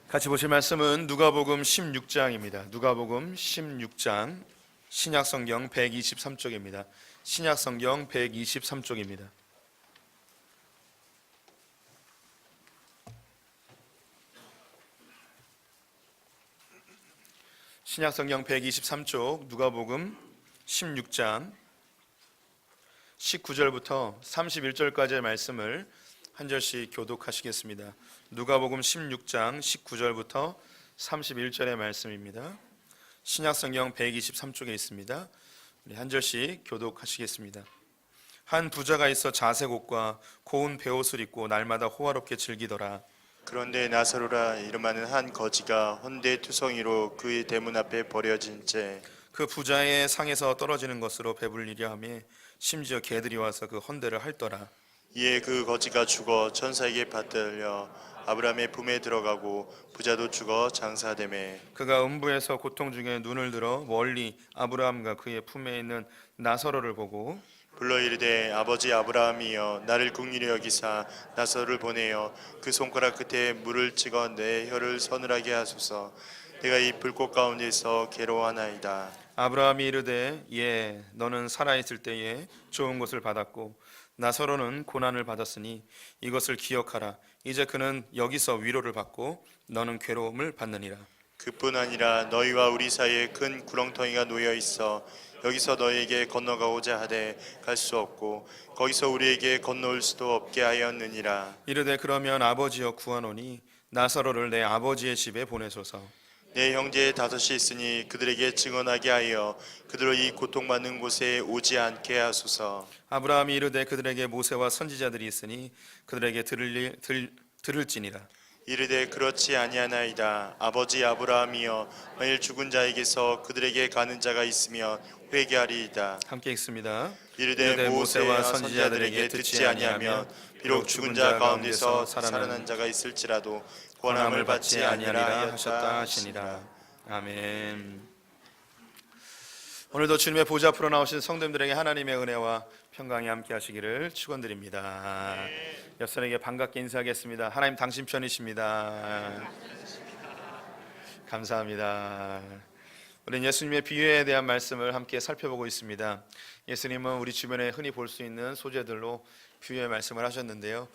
같이 보실 말씀은 누가복음 16장입니다. 누가복음 16장 신약성경 123쪽입니다. 신약성경 123쪽입니다. 신약성경 123쪽 누가복음 16장 19절부터 31절까지의 말씀을 한 절씩 교독하시겠습니다. 누가복음 16장 19절부터 31절의 말씀입니다. 신약성경 123쪽에 있습니다. 우리 한 절씩 교독하시겠습니다. 한 부자가 있어 자색 옷과 고운 베옷을 입고 날마다 호화롭게 즐기더라. 그런데 나사로라 이름하는 한 거지가 헌데투성이로 그의 대문 앞에 버려진 채 그 부자의 상에서 떨어지는 것으로 배불리려 하며 심지어 개들이 와서 그 헌대를 핥더라. 이에 그 거지가 죽어 천사에게 받들려 아브라함의 품에 들어가고 부자도 죽어 장사되매 그가 음부에서 고통 중에 눈을 들어 멀리 아브라함과 그의 품에 있는 나사로를 보고 불러 이르되 아버지 아브라함이여 나를 긍휼히 여기사 나사로를 보내어 그 손가락 끝에 물을 찍어 내 혀를 서늘하게 하소서. 내가 이 불꽃 가운데서 괴로워하나이다. 아브라함이 이르되 너는 살아있을 때에 좋은 것을 받았고 나사로는 고난을 받았으니 이것을 기억하라. 이제 그는 여기서 위로를 받고 너는 괴로움을 받느니라. 그뿐 아니라 너희와 우리 사이에 큰 구렁텅이가 놓여 있어 여기서 너희에게 건너가고자 하되 갈 수 없고 거기서 우리에게 건너올 수도 없게 하였느니라. 이르되 그러면 아버지여 구하노니 나사로를 내 아버지의 집에 보내소서. 내 형제 다섯이 있으니 그들에게 증언하게 하여 그들로 이 고통받는 곳에 오지 않게 하소서. 아브라함이 이르되 그들에게 모세와 선지자들이 있으니 그들에게 들을지니라. 이르되 그렇지 아니하나이다. 아버지 아브라함이여 만일 죽은 자에게서 그들에게 가는 자가 있으면 회개하리이다. 함께 읽습니다. 이르되 모세와 선지자들에게 듣지 아니하면 비록 죽은 자 가운데서 살아난 자가 있을지라도 권함을 받지 아니하리라 하셨다 하시니라. 아멘. 오늘도 주님의 보좌 앞으로 나오신 성도님들에게 하나님의 은혜와 평강이 함께 하시기를 축원드립니다. 옆 사람에게 반갑게 인사하겠습니다. 하나님 당신 편이십니다. 감사합니다. 우리는 예수님의 비유에 대한 말씀을 함께 살펴보고 있습니다. 예수님은 우리 주변에 흔히 볼 수 있는 소재들로 비유의 말씀을 하셨는데요.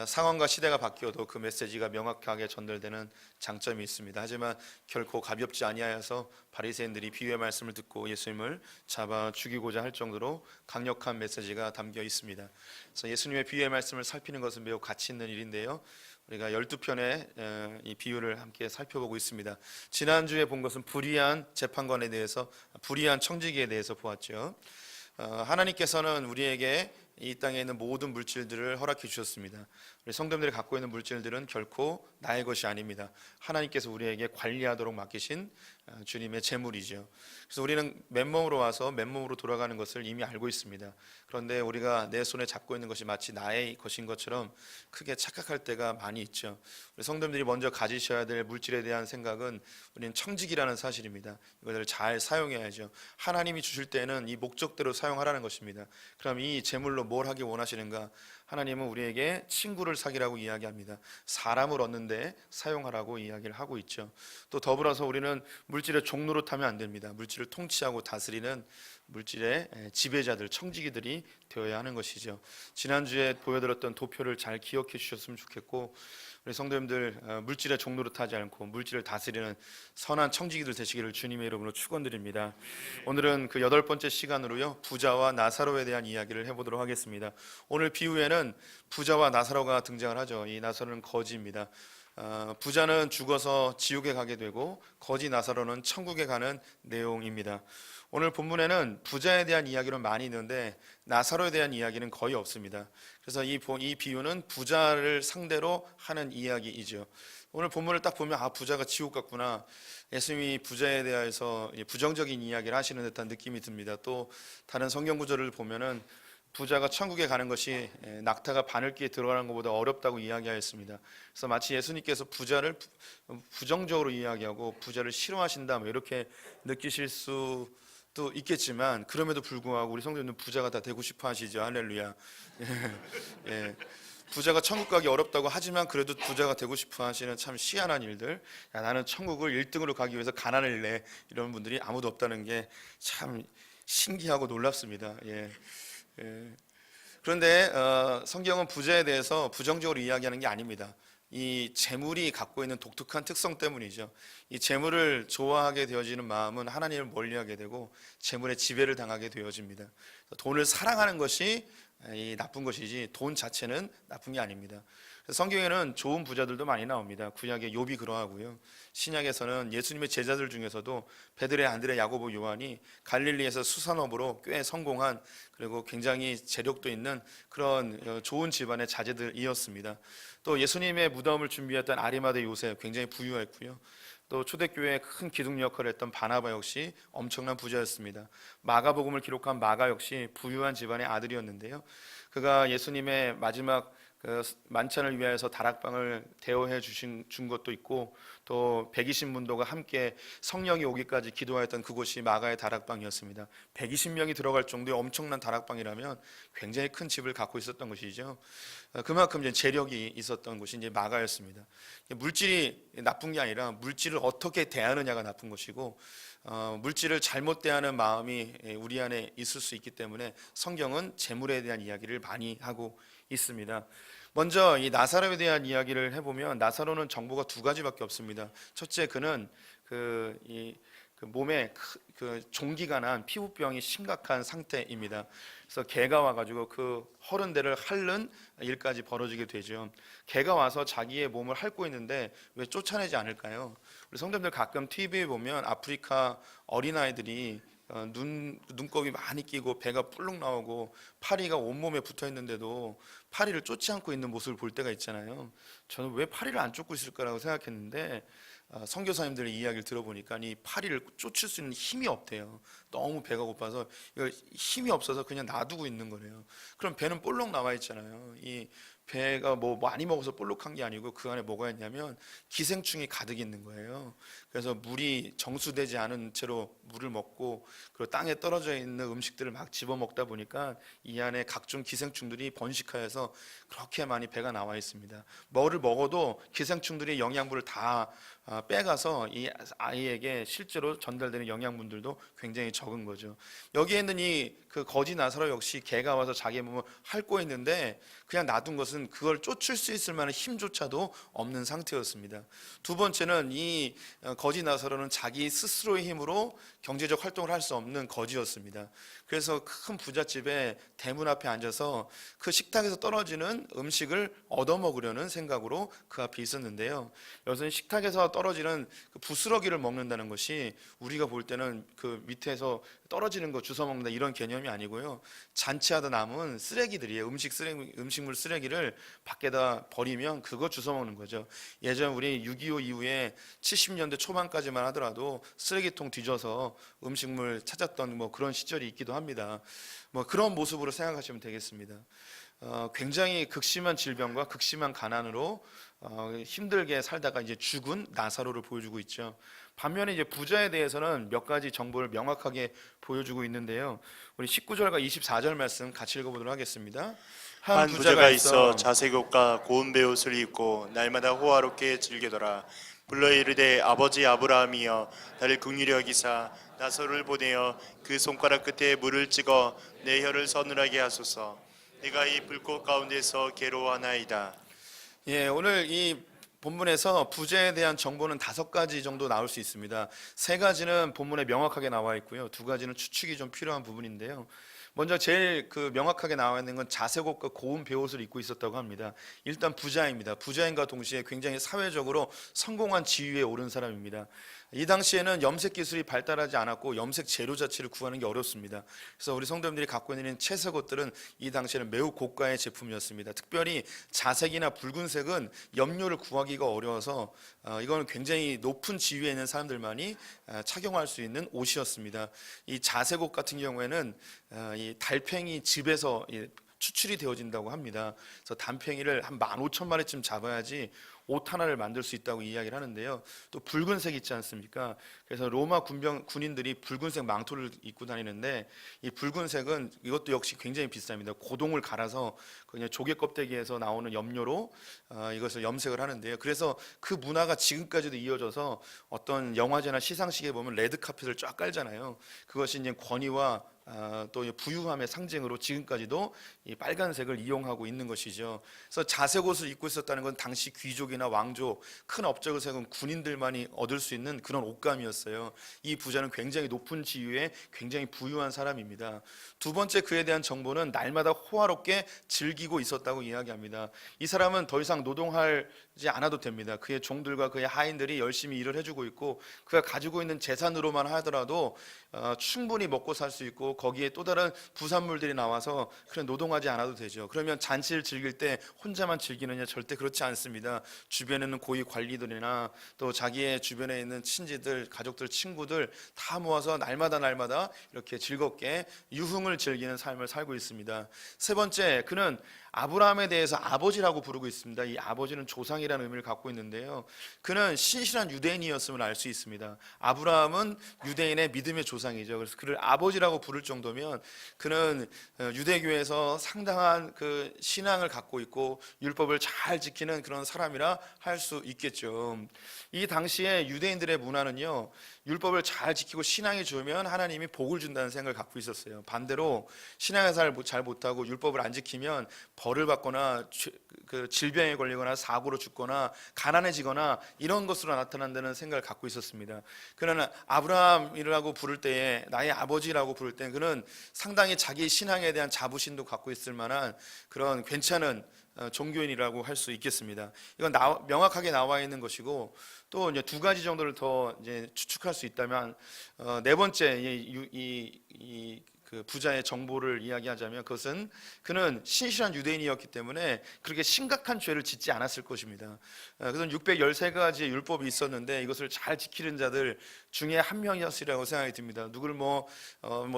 상황과 시대가 바뀌어도 그 메시지가 명확하게 전달되는 장점이 있습니다. 하지만 결코 가볍지 아니하여서 바리새인들이 비유의 말씀을 듣고 예수님을 잡아 죽이고자 할 정도로 강력한 메시지가 담겨 있습니다. 그래서 예수님의 비유의 말씀을 살피는 것은 매우 가치 있는 일인데요. 우리가 12편의 이 비유를 함께 살펴보고 있습니다. 지난주에 본 것은 불의한 재판관에 대해서, 불의한 청지기에 대해서 보았죠. 하나님께서는 우리에게 이 땅에 있는 모든 물질들을 허락해 주셨습니다. 우리 성도님들이 갖고 있는 물질들은 결코 나의 것이 아닙니다. 하나님께서 우리에게 관리하도록 맡기신 주님의 재물이죠. 그래서 우리는 맨몸으로 와서 맨몸으로 돌아가는 것을 이미 알고 있습니다. 그런데 우리가 내 손에 잡고 있는 것이 마치 나의 것인 것처럼 크게 착각할 때가 많이 있죠. 우리 성도님들이 먼저 가지셔야 될 물질에 대한 생각은 우리는 청직이라는 사실입니다. 이것을 잘 사용해야죠. 하나님이 주실 때는 이 목적대로 사용하라는 것입니다. 그럼 이 재물로 뭘 하기 원하시는가? 하나님은 우리에게 친구를 사귀라고 이야기합니다. 사람을 얻는데 사용하라고 이야기를 하고 있죠. 또 더불어서 우리는 물질의 종로로 타면 안 됩니다. 물질을 통치하고 다스리는 물질의 지배자들, 청지기들이 되어야 하는 것이죠. 지난주에 보여드렸던 도표를 잘 기억해 주셨으면 좋겠고, 우리 성도님들 물질의 종로로 타지 않고 물질을 다스리는 선한 청지기들 되시기를 주님의 이름으로 축원드립니다. 오늘은 그 8번째 시간으로요, 부자와 나사로에 대한 이야기를 해보도록 하겠습니다. 오늘 비유에는 부자와 나사로가 등장을 하죠. 이 나사로는 거지입니다. 부자는 죽어서 지옥에 가게 되고 거지 나사로는 천국에 가는 내용입니다. 오늘 본문에는 부자에 대한 이야기는 많이 있는데 나사로에 대한 이야기는 거의 없습니다. 그래서 이 비유는 부자를 상대로 하는 이야기이죠. 오늘 본문을 딱 보면 부자가 지옥 같구나. 예수님이 부자에 대해서 부정적인 이야기를 하시는 듯한 느낌이 듭니다. 또 다른 성경 구절을 보면은 부자가 천국에 가는 것이 낙타가 바늘귀에 들어가는 것보다 어렵다고 이야기하였습니다. 그래서 마치 예수님께서 부자를 부정적으로 이야기하고 부자를 싫어하신다 이렇게 느끼실 수도 있겠지만, 그럼에도 불구하고 우리 성도님들 부자가 다 되고 싶어 하시죠. 할렐루야. 예. 부자가 천국 가기 어렵다고 하지만 그래도 부자가 되고 싶어 하시는 참 희한한 일들. 야, 나는 천국을 1등으로 가기 위해서 가난을 내, 이런 분들이 아무도 없다는 게 참 신기하고 놀랍습니다. 예. 예. 그런데 성경은 부자에 대해서 부정적으로 이야기하는 게 아닙니다. 이 재물이 갖고 있는 독특한 특성 때문이죠. 이 재물을 좋아하게 되어지는 마음은 하나님을 멀리하게 되고 재물의 지배를 당하게 되어집니다. 돈을 사랑하는 것이 이 나쁜 것이지 돈 자체는 나쁜 게 아닙니다. 성경에는 좋은 부자들도 많이 나옵니다. 구약에 욥이 그러하고요. 신약에서는 예수님의 제자들 중에서도 베드레, 안드레, 야고보, 요한이 갈릴리에서 수산업으로 꽤 성공한, 그리고 굉장히 재력도 있는 그런 좋은 집안의 자제들이었습니다. 또 예수님의 무덤을 준비했던 아리마대 요셉, 굉장히 부유했고요. 또 초대교회에 큰 기둥 역할을 했던 바나바 역시 엄청난 부자였습니다. 마가복음을 기록한 마가 역시 부유한 집안의 아들이었는데요. 그가 예수님의 마지막 그 만찬을 위하여서 다락방을 대여해 준 것도 있고, 또 120문도가 함께 성령이 오기까지 기도하였던 그곳이 마가의 다락방이었습니다. 120명이 들어갈 정도의 엄청난 다락방이라면 굉장히 큰 집을 갖고 있었던 것이죠. 그만큼 이제 재력이 있었던 곳이 이제 마가였습니다. 물질이 나쁜 게 아니라 물질을 어떻게 대하느냐가 나쁜 것이고, 물질을 잘못 대하는 마음이 우리 안에 있을 수 있기 때문에 성경은 재물에 대한 이야기를 많이 하고 있습니다. 먼저 이 나사로에 대한 이야기를 해보면, 나사로는 정보가 두 가지밖에 없습니다. 첫째, 그는 그 몸에 종기가 난 피부병이 심각한 상태입니다. 그래서 개가 와가지고 그 허른 데를 핥는 일까지 벌어지게 되죠. 개가 와서 자기의 몸을 핥고 있는데 왜 쫓아내지 않을까요? 우리 성도님들 가끔 TV에 보면 아프리카 어린아이들이 눈곱이 많이 끼고 배가 뿔룩 나오고 파리가 온몸에 붙어 있는데도 파리를 쫓지 않고 있는 모습을 볼 때가 있잖아요. 저는 왜 파리를 안 쫓고 있을까라고 생각했는데, 선교사님들의 이야기를 들어보니까 이 파리를 쫓을 수 있는 힘이 없대요. 너무 배가 고파서 힘이 없어서 그냥 놔두고 있는 거래요. 그럼 배는 볼록 나와 있잖아요. 이 배가 뭐 많이 먹어서 볼록한 게 아니고 그 안에 뭐가 있냐면 기생충이 가득 있는 거예요. 그래서 물이 정수되지 않은 채로 물을 먹고, 그리고 땅에 떨어져 있는 음식들을 막 집어 먹다 보니까 이 안에 각종 기생충들이 번식하여서 그렇게 많이 배가 나와 있습니다. 뭐를 먹어도 기생충들이 영양분을 다 빼가서 이 아이에게 실제로 전달되는 영양분들도 굉장히 적은 거죠. 여기에 있는 이 그 거지 나사로 역시 개가 와서 자기의 몸을 핥고 있는데 그냥 놔둔 것은 그걸 쫓을 수 있을 만한 힘조차도 없는 상태였습니다. 두 번째는 이 거지 나사로는 자기 스스로의 힘으로 경제적 활동을 할 수 없는 거지였습니다. 그래서 큰 부잣집에 대문 앞에 앉아서 그 식탁에서 떨어지는 음식을 얻어먹으려는 생각으로 그 앞에 있었는데요. 여기서 식탁에서 떨어지는 그 부스러기를 먹는다는 것이 우리가 볼 때는 그 밑에서 떨어지는 거 주워 먹는다 이런 개념이 아니고요. 잔치하다 남은 쓰레기들이에요. 음식물 쓰레기를 밖에다 버리면 그거 주워 먹는 거죠. 예전 우리 6.25 이후에 70년대 초반까지만 하더라도 쓰레기통 뒤져서 음식물 찾았던 뭐 그런 시절이 있기도 합니다. 뭐 그런 모습으로 생각하시면 되겠습니다. 굉장히 극심한 질병과 극심한 가난으로 힘들게 살다가 이제 죽은 나사로를 보여주고 있죠. 반면에 이제 부자에 대해서는 몇 가지 정보를 명확하게 보여주고 있는데요. 우리 19절과 24절 말씀 같이 읽어보도록 하겠습니다. 한 부자가 있어 자색 옷과 고운 베옷을 입고 날마다 호화롭게 즐기더라. 불러 이르되 아버지 아브라함이여 나를 긍휼히 여기사 나사로를 보내어 그 손가락 끝에 물을 찍어 내 혀를 서늘하게 하소서. 내가 이 불꽃 가운데서 괴로워하나이다. 예, 오늘 이 본문에서 부자에 대한 정보는 5가지 정도 나올 수 있습니다. 3가지는 본문에 명확하게 나와 있고요. 2가지는 추측이 좀 필요한 부분인데요. 먼저 제일 그 명확하게 나와 있는 건 자색옷과 고운 베옷을 입고 있었다고 합니다. 일단 부자입니다. 부자인과 동시에 굉장히 사회적으로 성공한 지위에 오른 사람입니다. 이 당시에는 염색 기술이 발달하지 않았고 염색 재료 자체를 구하는 게 어렵습니다. 그래서 우리 성도님들이 갖고 있는 채색 옷들은 이 당시에는 매우 고가의 제품이었습니다. 특별히 자색이나 붉은색은 염료를 구하기가 어려워서 이거는 굉장히 높은 지위에 있는 사람들만이 착용할 수 있는 옷이었습니다. 이 자색 옷 같은 경우에는 이 달팽이 즙에서 추출이 되어진다고 합니다. 그래서 단팽이를 한 15,000마리쯤 잡아야지 옷 하나를 만들 수 있다고 이야기를 하는데요. 또 붉은색 있지 않습니까? 그래서 로마 군인들이 붉은색 망토를 입고 다니는데 이 붉은색은 이것도 역시 굉장히 비쌉니다. 고동을 갈아서 그냥 조개 껍데기에서 나오는 염료로 이것을 염색을 하는데요. 그래서 그 문화가 지금까지도 이어져서 어떤 영화제나 시상식에 보면 레드 카펫을 쫙 깔잖아요. 그것이 이제 권위와 또 부유함의 상징으로 지금까지도 이 빨간색을 이용하고 있는 것이죠. 그래서 자색 옷을 입고 있었다는 건 당시 귀족이나 왕족, 큰 업적을 세운 군인들만이 얻을 수 있는 그런 옷감이었어요. 이 부자는 굉장히 높은 지위에 굉장히 부유한 사람입니다. 두 번째, 그에 대한 정보는 날마다 호화롭게 즐기고 있었다고 이야기합니다. 이 사람은 더 이상 노동하지 않아도 됩니다. 그의 종들과 그의 하인들이 열심히 일을 해주고 있고, 그가 가지고 있는 재산으로만 하더라도 충분히 먹고 살 수 있고, 거기에 또 다른 부산물들이 나와서 그냥 노동하지 않아도 되죠. 그러면 잔치를 즐길 때 혼자만 즐기느냐? 절대 그렇지 않습니다. 주변에는 고위 관리들이나 또 자기의 주변에 있는 친지들, 가족들, 친구들 다 모아서 날마다 이렇게 즐겁게 유흥을 즐기는 삶을 살고 있습니다. 세 번째, 그는 아브라함에 대해서 아버지라고 부르고 있습니다. 이 아버지는 조상이라는 의미를 갖고 있는데요, 그는 신실한 유대인이었음을 알 수 있습니다. 아브라함은 유대인의 믿음의 조상이죠. 그래서 그를 아버지라고 부를 정도면 그는 유대교에서 상당한 그 신앙을 갖고 있고 율법을 잘 지키는 그런 사람이라 할 수 있겠죠. 이 당시에 유대인들의 문화는요, 율법을 잘 지키고 신앙이 좋으면 하나님이 복을 준다는 생각을 갖고 있었어요. 반대로 신앙을 잘 못하고 율법을 안 지키면 벌을 받거나 그 질병에 걸리거나 사고로 죽거나 가난해지거나 이런 것으로 나타난다는 생각을 갖고 있었습니다. 그러나 아브라함이라고 부를 때에, 나의 아버지라고 부를 때, 그는 상당히 자기 신앙에 대한 자부심도 갖고 있을 만한 그런 괜찮은 종교인이라고 할 수 있겠습니다. 이건 명확하게 나와 있는 것이고, 또 이제 두 가지 정도를 더 이제 추측할 수 있다면, 네 번째 그 부자의 정보를 이야기하자면, 그것은 그는 신실한 유대인이었기 때문에 그렇게 심각한 죄를 짓지 않았을 것입니다. 그래서 613가지의 율법이 있었는데 이것을 잘 지키는 자들 중에 한 명이었으리라고 생각이 듭니다. 누굴 뭐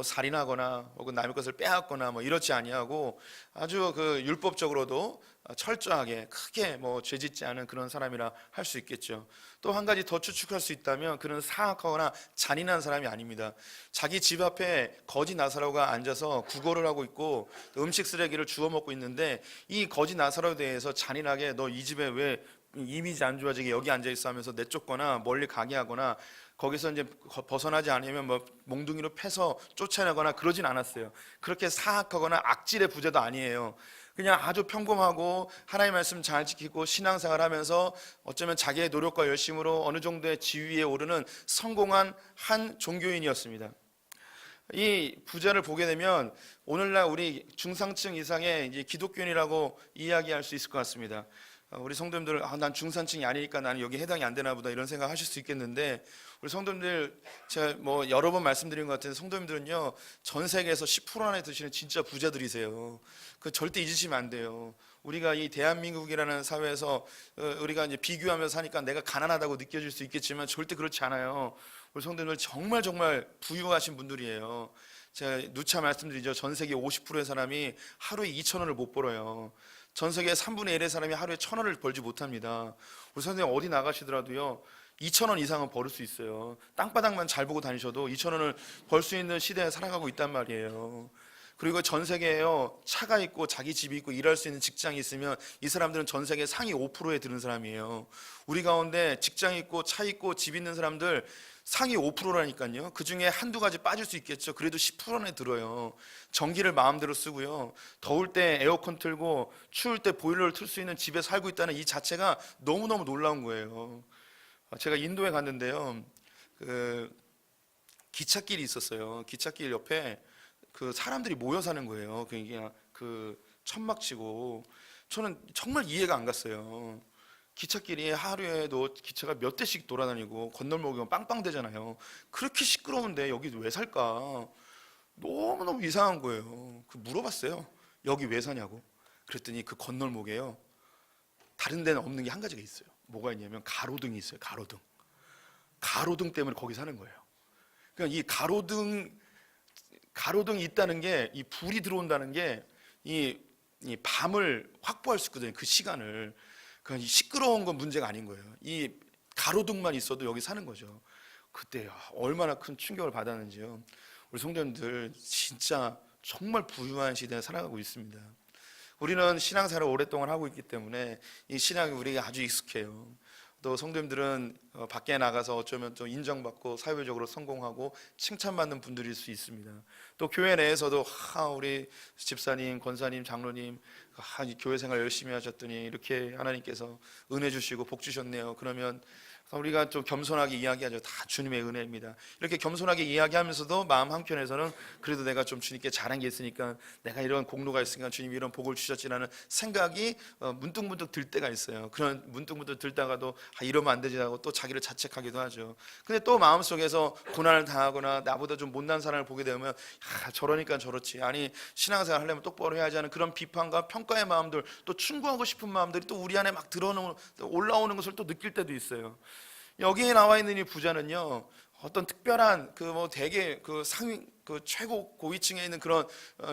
살인하거나 혹은 남의 것을 빼앗거나 뭐 이렇지 아니하고 아주 그 율법적으로도 철저하게 크게 죄짓지 않은 그런 사람이라 할 수 있겠죠. 또 한 가지 더 추측할 수 있다면, 그는 사악하거나 잔인한 사람이 아닙니다. 자기 집 앞에 거지 나사로가 앉아서 구걸을 하고 있고 음식 쓰레기를 주워 먹고 있는데, 이 거지 나사로에 대해서 잔인하게 너 이 집에 왜 이미지 안 좋아지게 여기 앉아 있어 하면서 내쫓거나 멀리 가게 하거나, 거기서 이제 벗어나지 않으면 몽둥이로 패서 쫓아내거나 그러진 않았어요. 그렇게 사악하거나 악질의 부자도 아니에요. 그냥 아주 평범하고 하나님의 말씀 잘 지키고 신앙생활 하면서 어쩌면 자기의 노력과 열심으로 어느 정도의 지위에 오르는 성공한 한 종교인이었습니다. 이 부자를 보게 되면 오늘날 우리 중상층 이상의 이제 기독교인이라고 이야기할 수 있을 것 같습니다. 우리 성도님들, 난 중산층이 아니니까 나는 여기 해당이 안 되나 보다 이런 생각 하실 수 있겠는데, 우리 성도님들, 제가 여러 번 말씀드린 것 같은데, 성도님들은요 전 세계에서 10% 안에 드시는 진짜 부자들이세요. 그 절대 잊으시면 안 돼요. 우리가 이 대한민국이라는 사회에서 우리가 이제 비교하면서 사니까 내가 가난하다고 느껴질 수 있겠지만 절대 그렇지 않아요. 우리 성도님들 정말 부유하신 분들이에요. 제가 누차 말씀드리죠. 전 세계 50%의 사람이 하루에 2,000원을 못 벌어요. 전 세계 3분의 1의 사람이 하루에 1,000원을 벌지 못합니다. 우리 선생님 어디 나가시더라도요 2,000원 이상은 벌을 수 있어요. 땅바닥만 잘 보고 다니셔도 2,000원을 벌 수 있는 시대에 살아가고 있단 말이에요. 그리고 전 세계에요 차가 있고 자기 집이 있고 일할 수 있는 직장이 있으면 이 사람들은 전 세계 상위 5%에 드는 사람이에요. 우리 가운데 직장 있고 차 있고 집 있는 사람들 상위 5%라니까요. 그 중에 한두 가지 빠질 수 있겠죠. 그래도 10% 안에 들어요. 전기를 마음대로 쓰고요. 더울 때 에어컨 틀고 추울 때 보일러를 틀 수 있는 집에 살고 있다는 이 자체가 너무너무 놀라운 거예요. 제가 인도에 갔는데요. 그 기찻길이 있었어요. 기찻길 옆에 그 사람들이 모여 사는 거예요. 그냥 그 천막치고, 저는 정말 이해가 안 갔어요. 기찻길이 하루에도 기차가 몇 대씩 돌아다니고 건널목이면 빵빵대잖아요. 그렇게 시끄러운데 여기 왜 살까? 너무너무 이상한 거예요. 그 물어봤어요. 여기 왜 사냐고. 그랬더니 그 건널목에요 다른 데는 없는 게 한 가지가 있어요. 뭐가 있냐면 가로등이 있어요. 가로등 때문에 거기 사는 거예요. 그러니까 이 가로등이 있다는 게, 이 불이 들어온다는 게 이 밤을 확보할 수 있거든요. 그 시간을. 그러니까 시끄러운 건 문제가 아닌 거예요. 이 가로등만 있어도 여기 사는 거죠. 그때 얼마나 큰 충격을 받았는지요. 우리 성도님들 진짜 정말 부유한 시대에 살아가고 있습니다. 우리는 신앙생활을 오랫동안 하고 있기 때문에 이 신앙이 우리에게 아주 익숙해요. 또 성도님들은 밖에 나가서 어쩌면 좀 인정받고 사회적으로 성공하고 칭찬받는 분들일 수 있습니다. 또 교회 내에서도 우리 집사님, 권사님, 장로님 이 교회 생활 열심히 하셨더니 이렇게 하나님께서 은혜 주시고 복 주셨네요. 그러면 우리가 좀 겸손하게 이야기하죠. 다 주님의 은혜입니다. 이렇게 겸손하게 이야기하면서도 마음 한켠에서는 그래도 내가 좀 주님께 잘한 게 있으니까, 내가 이런 공로가 있으니까 주님이 이런 복을 주셨지라는 생각이 문득문득 들 때가 있어요. 그런 문득문득 들다가도 이러면 안 되지 하고 또 자기를 자책하기도 하죠. 근데 또 마음속에서 고난을 당하거나 나보다 좀 못난 사람을 보게 되면 저러니까 저렇지, 아니 신앙생활 하려면 똑바로 해야지 하는 그런 비판과 평가의 마음들, 또 충고하고 싶은 마음들이 또 우리 안에 막 올라오는 것을 또 느낄 때도 있어요. 여기에 나와 있는 이 부자는요, 어떤 특별한 되게 상위 최고 고위층에 있는 그런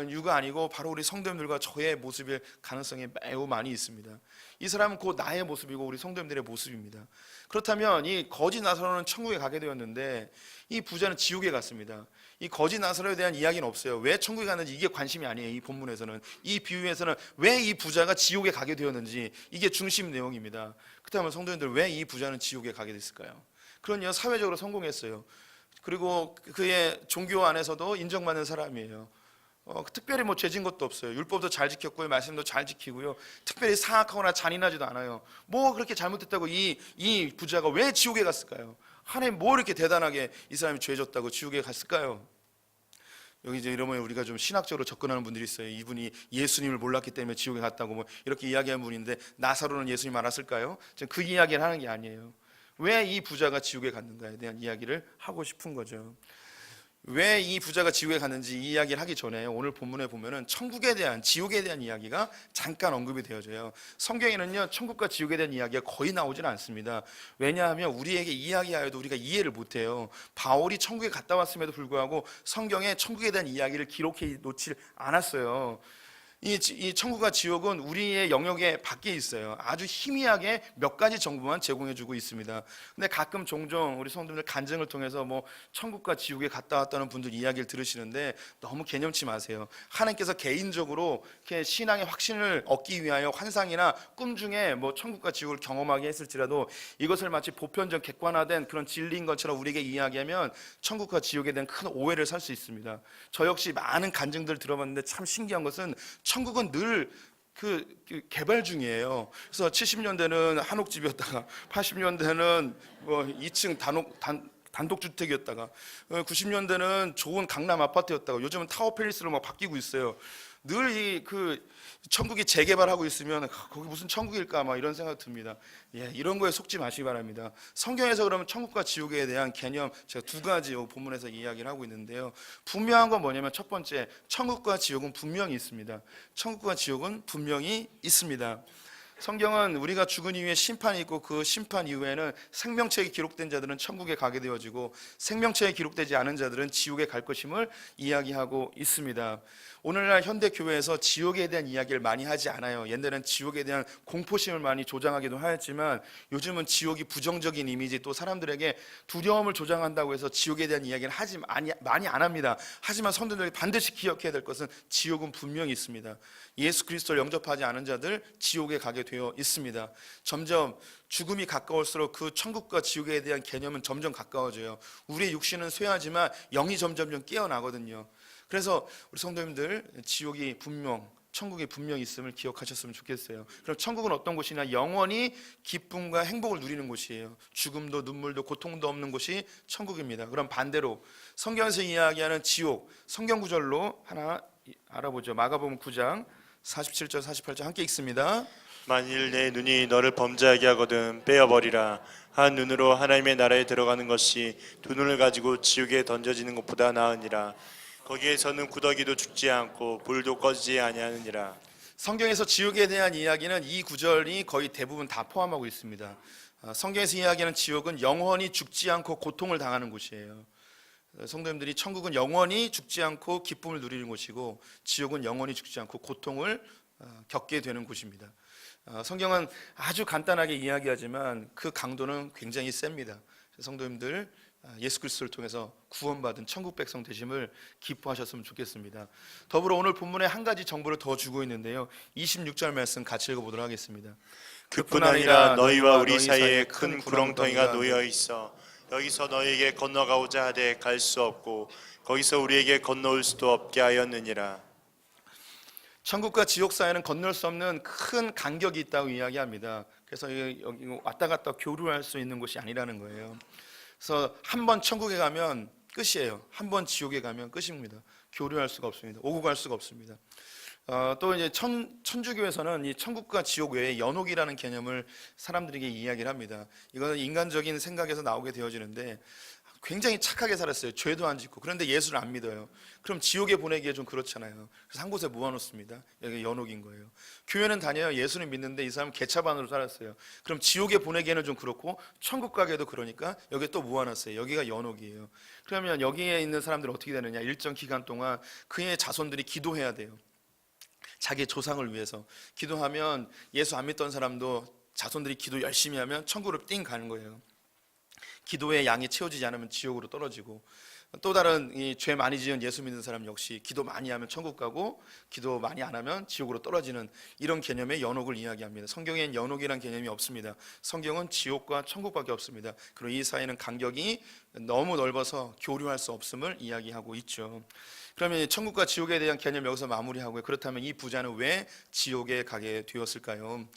유가 아니고 바로 우리 성도님들과 저의 모습일 가능성이 매우 많이 있습니다. 이 사람은 곧 나의 모습이고 우리 성도님들의 모습입니다. 그렇다면 이 거지 나사로는 천국에 가게 되었는데 이 부자는 지옥에 갔습니다. 이 거지 나사로에 대한 이야기는 없어요. 왜 천국에 갔는지 이게 관심이 아니에요. 이 본문에서는, 이 비유에서는 왜 이 부자가 지옥에 가게 되었는지, 이게 중심 내용입니다. 그렇다면 성도님들, 왜 이 부자는 지옥에 가게 됐을까요? 그런요, 사회적으로 성공했어요. 그리고 그의 종교 안에서도 인정받는 사람이에요. 특별히 죄진 것도 없어요. 율법도 잘 지켰고요, 말씀도 잘 지키고요, 특별히 사악하거나 잔인하지도 않아요. 뭐 그렇게 잘못했다고 이 부자가 왜 지옥에 갔을까요? 하나님 뭐 이렇게 대단하게 이 사람이 죄졌다고 지옥에 갔을까요? 여기 이제 이러면 우리가 좀 신학적으로 접근하는 분들이 있어요. 이분이 예수님을 몰랐기 때문에 지옥에 갔다고 이렇게 이야기하는 분인데, 나사로는 예수님 알았을까요? 그 이야기를 하는 게 아니에요. 왜 이 부자가 지옥에 갔는가에 대한 이야기를 하고 싶은 거죠. 왜 이 부자가 지옥에 갔는지 이 이야기를 하기 전에 오늘 본문에 보면은 천국에 대한, 지옥에 대한 이야기가 잠깐 언급이 되어져요. 성경에는요, 천국과 지옥에 대한 이야기가 거의 나오지는 않습니다. 왜냐하면 우리에게 이야기하여도 우리가 이해를 못해요. 바울이 천국에 갔다 왔음에도 불구하고 성경에 천국에 대한 이야기를 기록해 놓지 않았어요. 이 천국과 지옥은 우리의 영역에 밖에 있어요. 아주 희미하게 몇 가지 정보만 제공해주고 있습니다. 근데 가끔 종종 우리 성도님들 간증을 통해서 천국과 지옥에 갔다 왔다는 분들 이야기를 들으시는데 너무 개념치 마세요. 하나님께서 개인적으로 이렇게 신앙의 확신을 얻기 위하여 환상이나 꿈 중에 천국과 지옥을 경험하게 했을지라도 이것을 마치 보편적 객관화된 그런 진리인 것처럼 우리에게 이야기하면 천국과 지옥에 대한 큰 오해를 살 수 있습니다. 저 역시 많은 간증들을 들어봤는데 참 신기한 것은 천국은 늘 개발 중이에요. 그래서 70년대는 한옥집이었다가 80년대는 2층 단독주택이었다가 90년대는 좋은 강남 아파트였다가 요즘은 타워 팰리스로 바뀌고 있어요. 늘 천국이 재개발하고 있으면 거기 무슨 천국일까 이런 생각 듭니다. 이런 거에 속지 마시기 바랍니다. 성경에서 그러면 천국과 지옥에 대한 개념 제가 두 가지 본문에서 이야기를 하고 있는데요. 분명한 건 뭐냐면, 첫 번째, 천국과 지옥은 분명히 있습니다. 천국과 지옥은 분명히 있습니다. 성경은 우리가 죽은 이후에 심판이 있고 그 심판 이후에는 생명책에 기록된 자들은 천국에 가게 되어지고 생명책에 기록되지 않은 자들은 지옥에 갈 것임을 이야기하고 있습니다. 오늘날 현대교회에서 지옥에 대한 이야기를 많이 하지 않아요. 옛날에는 지옥에 대한 공포심을 많이 조장하기도 하였지만 요즘은 지옥이 부정적인 이미지, 또 사람들에게 두려움을 조장한다고 해서 지옥에 대한 이야기를 많이 안 합니다. 하지만 성도들이 반드시 기억해야 될 것은 지옥은 분명히 있습니다. 예수 그리스도를 영접하지 않은 자들 지옥에 가게 되어 있습니다. 점점 죽음이 가까울수록 그 천국과 지옥에 대한 개념은 점점 가까워져요. 우리의 육신은 쇠하지만 영이 점점 깨어나거든요. 그래서 우리 성도님들, 지옥이 천국이 분명히 있음을 기억하셨으면 좋겠어요. 그럼 천국은 어떤 곳이냐? 영원히 기쁨과 행복을 누리는 곳이에요. 죽음도 눈물도 고통도 없는 곳이 천국입니다. 그럼 반대로 성경에서 이야기하는 지옥, 성경 구절로 하나 알아보죠. 마가복음 9장 47절 48절 함께 읽습니다. 만일 내 눈이 너를 범죄하게 하거든 빼어버리라. 한 눈으로 하나님의 나라에 들어가는 것이 두 눈을 가지고 지옥에 던져지는 것보다 나으니라. 거기에서는 구더기도 죽지 않고 불도 꺼지지 아니하느니라. 성경에서 지옥에 대한 이야기는 이 구절이 거의 대부분 다 포함하고 있습니다. 성경에서 이야기하는 지옥은 영원히 죽지 않고 고통을 당하는 곳이에요. 성도님들이, 천국은 영원히 죽지 않고 기쁨을 누리는 곳이고 지옥은 영원히 죽지 않고 고통을 겪게 되는 곳입니다. 성경은 아주 간단하게 이야기하지만 그 강도는 굉장히 셉니다. 성도님들, 예수 그리스도를 통해서 구원받은 천국 백성 되심을 기뻐하셨으면 좋겠습니다. 더불어 오늘 본문에 한 가지 정보를 더 주고 있는데요. 26절 말씀 같이 읽어보도록 하겠습니다. 그뿐 아니라 너희와 우리 사이에 큰 구렁텅이가 놓여 있어 여기서 너희에게 건너가고자 하되 갈 수 없고 거기서 우리에게 건너올 수도 없게 하였느니라. 천국과 지옥 사이에는 건널 수 없는 큰 간격이 있다고 이야기합니다. 그래서 여기 왔다 갔다 교류할 수 있는 곳이 아니라는 거예요. 그래서 한 번 천국에 가면 끝이에요. 한 번 지옥에 가면 끝입니다. 교류할 수가 없습니다. 오고 갈 수가 없습니다. 또 이제 천주교에서는 이 천국과 지옥 외에 연옥이라는 개념을 사람들에게 이야기를 합니다. 이거는 인간적인 생각에서 나오게 되어지는데 굉장히 착하게 살았어요. 죄도 안 짓고. 그런데 예수를 안 믿어요. 그럼 지옥에 보내기에 좀 그렇잖아요. 그래서 한 곳에 모아놓습니다. 여기 연옥인 거예요. 교회는 다녀요. 예수는 믿는데 이 사람은 개차반으로 살았어요. 그럼 지옥에 보내기에는 좀 그렇고 천국 가기에도 그러니까 여기에 또 모아놨어요. 여기가 연옥이에요. 그러면 여기에 있는 사람들은 어떻게 되느냐. 일정 기간 동안 그의 자손들이 기도해야 돼요. 자기 조상을 위해서 기도하면 예수 안 믿던 사람도 자손들이 기도 열심히 하면 천국으로 띵 가는 거예요. 기도의 양이 채워지지 않으면 지옥으로 떨어지고, 또 다른 이 죄 많이 지은 예수 믿는 사람 역시 기도 많이 하면 천국 가고 기도 많이 안 하면 지옥으로 떨어지는 이런 개념의 연옥을 이야기합니다. 성경엔 연옥이란 개념이 없습니다. 성경은 지옥과 천국밖에 없습니다. 그리고 이 사이는 간격이 너무 넓어서 교류할 수 없음을 이야기하고 있죠. 그러면 천국과 지옥에 대한 개념 여기서 마무리하고요. 그렇다면 이 부자는 왜 지옥에 가게 되었을까요?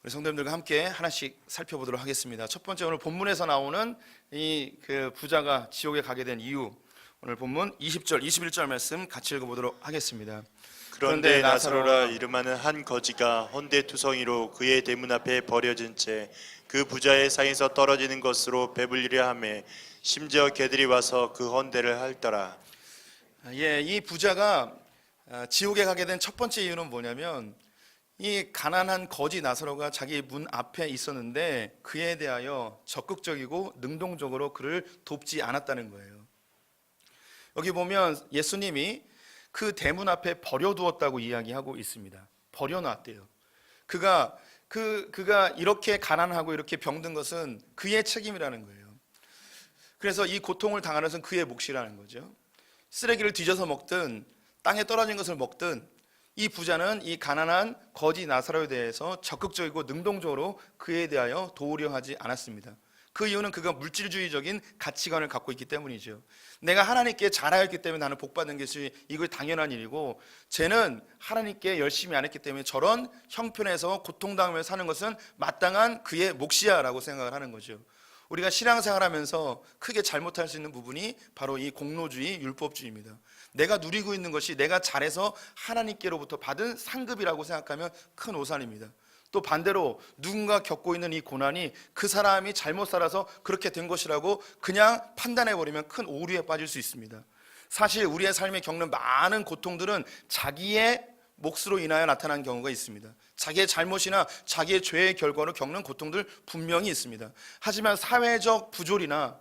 우리 성도님들과 함께 하나씩 살펴보도록 하겠습니다. 첫 번째, 오늘 본문에서 나오는 이 부자가 지옥에 가게 된 이유, 오늘 본문 20절, 21절 말씀 같이 읽어보도록 하겠습니다. 그런데 나사로라 이름하는 한 거지가 헌데투성이로 그의 대문 앞에 버려진 채 그 부자의 상에서 떨어지는 것으로 배불리려 하매 심지어 개들이 와서 그 헌데를 핥더라. 이 부자가 지옥에 가게 된 첫 번째 이유는 뭐냐면, 이 가난한 거지 나사로가 자기 문 앞에 있었는데 그에 대하여 적극적이고 능동적으로 그를 돕지 않았다는 거예요. 여기 보면 예수님이 그 대문 앞에 버려두었다고 이야기하고 있습니다. 버려놨대요. 그가 이렇게 가난하고 이렇게 병든 것은 그의 책임이라는 거예요. 그래서 이 고통을 당하는 것은 그의 몫이라는 거죠. 쓰레기를 뒤져서 먹든 땅에 떨어진 것을 먹든 이 부자는 이 가난한 거지 나사로에 대해서 적극적이고 능동적으로 그에 대하여 도우려 하지 않았습니다. 그 이유는 그가 물질주의적인 가치관을 갖고 있기 때문이죠. 내가 하나님께 잘하였기 때문에 나는 복받는 것이 이거 당연한 일이고, 쟤는 하나님께 열심히 안 했기 때문에 저런 형편에서 고통당하며 사는 것은 마땅한 그의 몫이야 라고 생각을 하는 거죠. 우리가 신앙생활하면서 크게 잘못할 수 있는 부분이 바로 이 공로주의, 율법주의입니다. 내가 누리고 있는 것이 내가 잘해서 하나님께로부터 받은 상급이라고 생각하면 큰 오산입니다. 또 반대로 누군가 겪고 있는 이 고난이 그 사람이 잘못 살아서 그렇게 된 것이라고 그냥 판단해버리면 큰 오류에 빠질 수 있습니다. 사실 우리의 삶에 겪는 많은 고통들은 자기의 몫으로 인하여 나타난 경우가 있습니다. 자기의 잘못이나 자기의 죄의 결과로 겪는 고통들 분명히 있습니다. 하지만 사회적 부조리나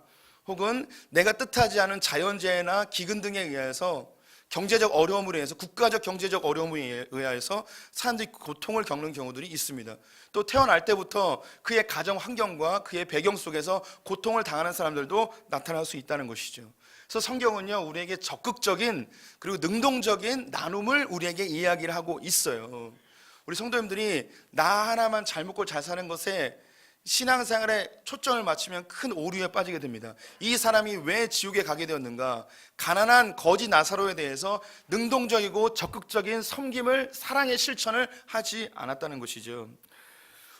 혹은 내가 뜻하지 않은 자연재해나 기근 등에 의해서 경제적 어려움으로 인해서, 국가적 경제적 어려움에 의해서 사람들이 고통을 겪는 경우들이 있습니다. 또 태어날 때부터 그의 가정 환경과 그의 배경 속에서 고통을 당하는 사람들도 나타날 수 있다는 것이죠. 그래서 성경은요, 우리에게 적극적인 그리고 능동적인 나눔을 우리에게 이야기를 하고 있어요. 우리 성도님들이 나 하나만 잘 먹고 잘 사는 것에 신앙생활에 초점을 맞추면 큰 오류에 빠지게 됩니다. 이 사람이 왜 지옥에 가게 되었는가? 가난한 거지 나사로에 대해서 능동적이고 적극적인 섬김을, 사랑의 실천을 하지 않았다는 것이죠.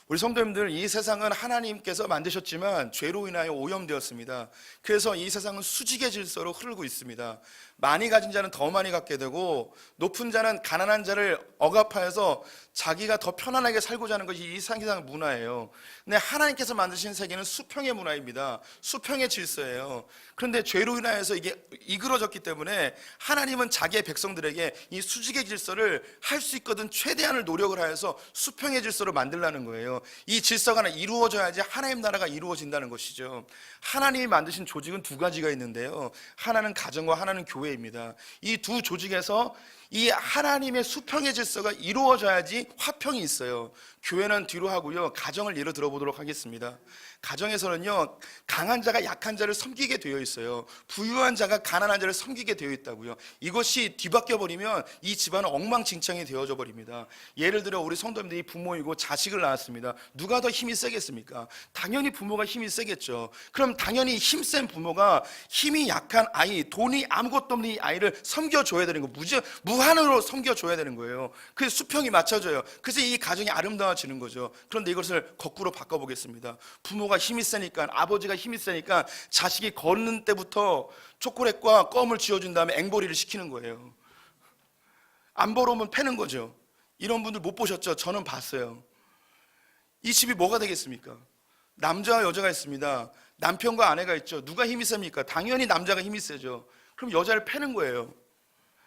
우리 성도님들, 이 세상은 하나님께서 만드셨지만 죄로 인하여 오염되었습니다. 그래서 이 세상은 수직의 질서로 흐르고 있습니다. 많이 가진 자는 더 많이 갖게 되고, 높은 자는 가난한 자를 억압하여서 자기가 더 편안하게 살고자 하는 것이 이 세상 문화예요. 근데 하나님께서 만드신 세계는 수평의 문화입니다. 수평의 질서예요. 그런데 죄로 인하여서 이게 이그러졌기 때문에 하나님은 자기의 백성들에게 이 수직의 질서를 할 수 있거든 최대한을 노력을 하여서 수평의 질서로 만들라는 거예요. 이 질서가 이루어져야지 하나님 나라가 이루어진다는 것이죠. 하나님이 만드신 조직은 두 가지가 있는데요, 하나는 가정과 하나는 교회입니다. 이 두 조직에서 이 하나님의 수평의 질서가 이루어져야지 화평이 있어요. 교회는 뒤로 하고요, 가정을 예로 들어보도록 하겠습니다. 가정에서는요, 강한 자가 약한 자를 섬기게 되어 있어요. 부유한 자가 가난한 자를 섬기게 되어 있다고요. 이것이 뒤바뀌어 버리면 이 집안은 엉망진창이 되어져 버립니다. 예를 들어 우리 성도님들이 부모이고 자식을 낳았습니다. 누가 더 힘이 세겠습니까? 당연히 부모가 힘이 세겠죠. 그럼 당연히 힘센 부모가 힘이 약한 아이, 돈이 아무것도 없는 이 아이를 섬겨줘야 되는 거예요. 무한으로 섬겨줘야 되는 거예요. 그래서 수평이 맞춰져요. 그래서 이 가정이 아름다워지는 거죠. 그런데 이것을 거꾸로 바꿔보겠습니다. 부모가 힘이 세니까, 아버지가 힘이 세니까 자식이 걷는 때부터 초콜릿과 껌을 쥐어준 다음에 앵벌이를 시키는 거예요. 안 벌어오면 패는 거죠. 이런 분들 못 보셨죠? 저는 봤어요. 이 집이 뭐가 되겠습니까? 남자와 여자가 있습니다. 남편과 아내가 있죠. 누가 힘이 셉니까? 당연히 남자가 힘이 세죠. 그럼 여자를 패는 거예요.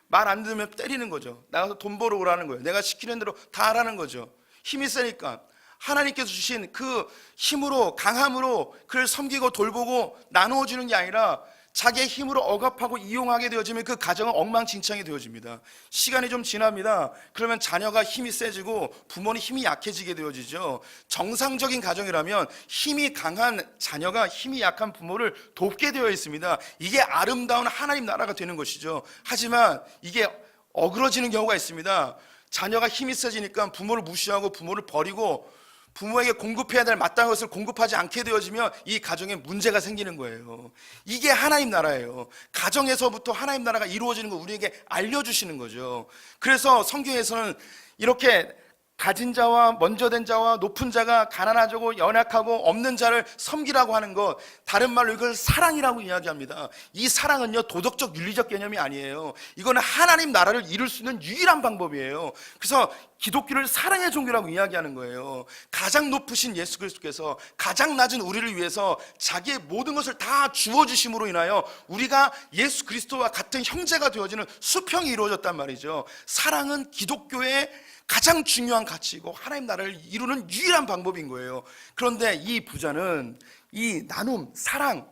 말 안 들으면 때리는 거죠. 나가서 돈 벌어 오라는 거예요. 내가 시키는 대로 다 하라는 거죠. 힘이 세니까 하나님께서 주신 그 힘으로, 강함으로 그를 섬기고 돌보고 나누어 주는 게 아니라 자기의 힘으로 억압하고 이용하게 되어지면 그 가정은 엉망진창이 되어집니다. 시간이 좀 지납니다. 그러면 자녀가 힘이 세지고 부모는 힘이 약해지게 되어지죠. 정상적인 가정이라면 힘이 강한 자녀가 힘이 약한 부모를 돕게 되어 있습니다. 이게 아름다운 하나님 나라가 되는 것이죠. 하지만 이게 어그러지는 경우가 있습니다. 자녀가 힘이 세지니까 부모를 무시하고 부모를 버리고 부모에게 공급해야 될 마땅한 것을 공급하지 않게 되어지면 이 가정에 문제가 생기는 거예요. 이게 하나님 나라예요. 가정에서부터 하나님 나라가 이루어지는 걸 우리에게 알려주시는 거죠. 그래서 성경에서는 이렇게 가진 자와 먼저 된 자와 높은 자가 가난하고 연약하고 없는 자를 섬기라고 하는 것, 다른 말로 이걸 사랑이라고 이야기합니다. 이 사랑은요, 도덕적 윤리적 개념이 아니에요. 이거는 하나님 나라를 이룰 수 있는 유일한 방법이에요. 그래서 기독교를 사랑의 종교라고 이야기하는 거예요. 가장 높으신 예수 그리스도께서 가장 낮은 우리를 위해서 자기의 모든 것을 다 주어주심으로 인하여 우리가 예수 그리스도와 같은 형제가 되어지는 수평이 이루어졌단 말이죠. 사랑은 기독교의 가장 중요한 가치이고 하나님 나라를 이루는 유일한 방법인 거예요. 그런데 이 부자는 이 나눔, 사랑,